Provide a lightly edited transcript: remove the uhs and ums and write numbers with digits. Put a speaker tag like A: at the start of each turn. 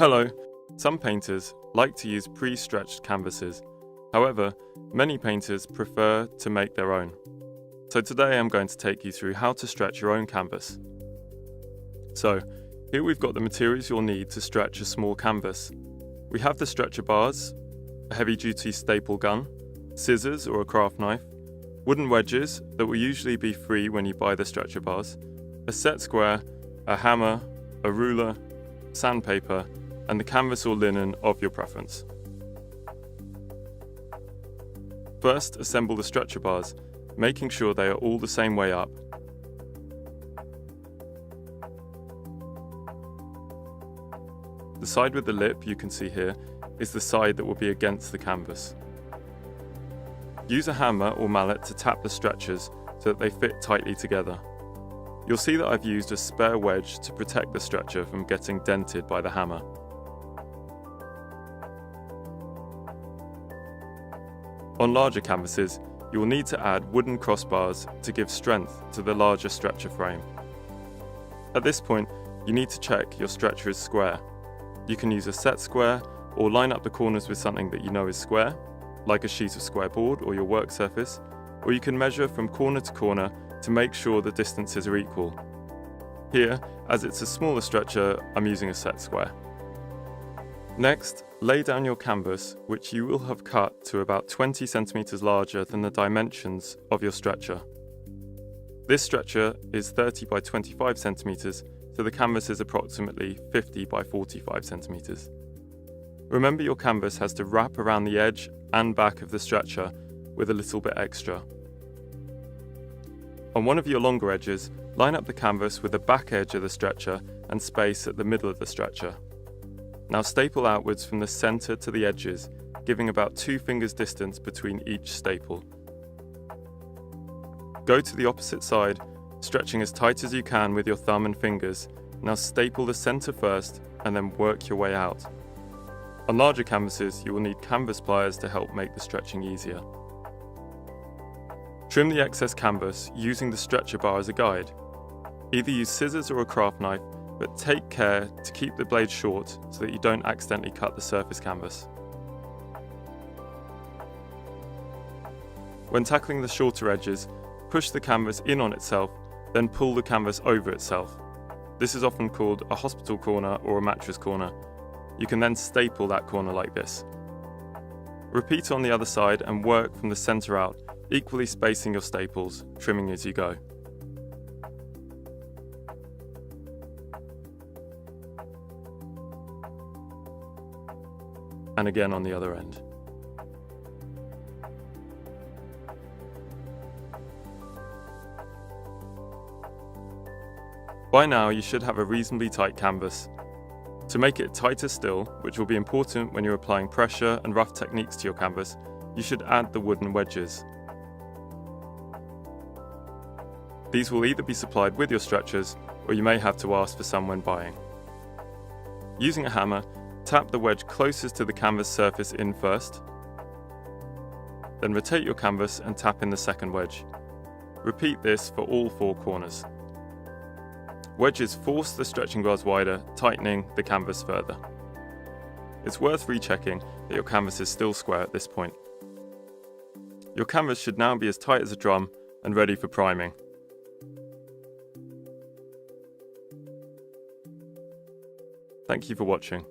A: Hello. Some painters like to use pre-stretched canvases. However, many painters prefer to make their own. So today I'm going to take you through how to stretch your own canvas. So, here we've got the materials you'll need to stretch a small canvas. We have the stretcher bars, a heavy-duty staple gun, scissors or a craft knife, wooden wedges that will usually be free when you buy the stretcher bars, a set square, a hammer, a ruler, sandpaper, and the canvas or linen of your preference. First, assemble the stretcher bars, making sure they are all the same way up. The side with the lip you can see here is the side that will be against the canvas. Use a hammer or mallet to tap the stretchers so that they fit tightly together. You'll see that I've used a spare wedge to protect the stretcher from getting dented by the hammer. On larger canvases, you will need to add wooden crossbars to give strength to the larger stretcher frame. At this point, you need to check your stretcher is square. You can use a set square or line up the corners with something that you know is square, like a sheet of square board or your work surface, or you can measure from corner to corner to make sure the distances are equal. Here, as it's a smaller stretcher, I'm using a set square. Next, lay down your canvas, which you will have cut to about 20 centimetres larger than the dimensions of your stretcher. This stretcher is 30 by 25 centimetres, so the canvas is approximately 50 by 45 centimetres. Remember, your canvas has to wrap around the edge and back of the stretcher with a little bit extra. On one of your longer edges, line up the canvas with the back edge of the stretcher and space at the middle of the stretcher. Now staple outwards from the centre to the edges, giving about 2 fingers distance between each staple. Go to the opposite side, stretching as tight as you can with your thumb and fingers. Now staple the centre first and then work your way out. On larger canvases, you will need canvas pliers to help make the stretching easier. Trim the excess canvas using the stretcher bar as a guide. Either use scissors or a craft knife, but take care to keep the blade short so that you don't accidentally cut the surface canvas. When tackling the shorter edges, push the canvas in on itself, then pull the canvas over itself. This is often called a hospital corner or a mattress corner. You can then staple that corner like this. Repeat on the other side and work from the centre out, equally spacing your staples, trimming as you go. And again on the other end. By now you should have a reasonably tight canvas. To make it tighter still, which will be important when you're applying pressure and rough techniques to your canvas, you should add the wooden wedges. These will either be supplied with your stretchers, or you may have to ask for some when buying. Using a hammer, tap the wedge closest to the canvas surface in first, then rotate your canvas and tap in the second wedge. Repeat this for all 4 corners. Wedges force the stretching bars wider, tightening the canvas further. It's worth rechecking that your canvas is still square at this point. Your canvas should now be as tight as a drum and ready for priming. Thank you for watching.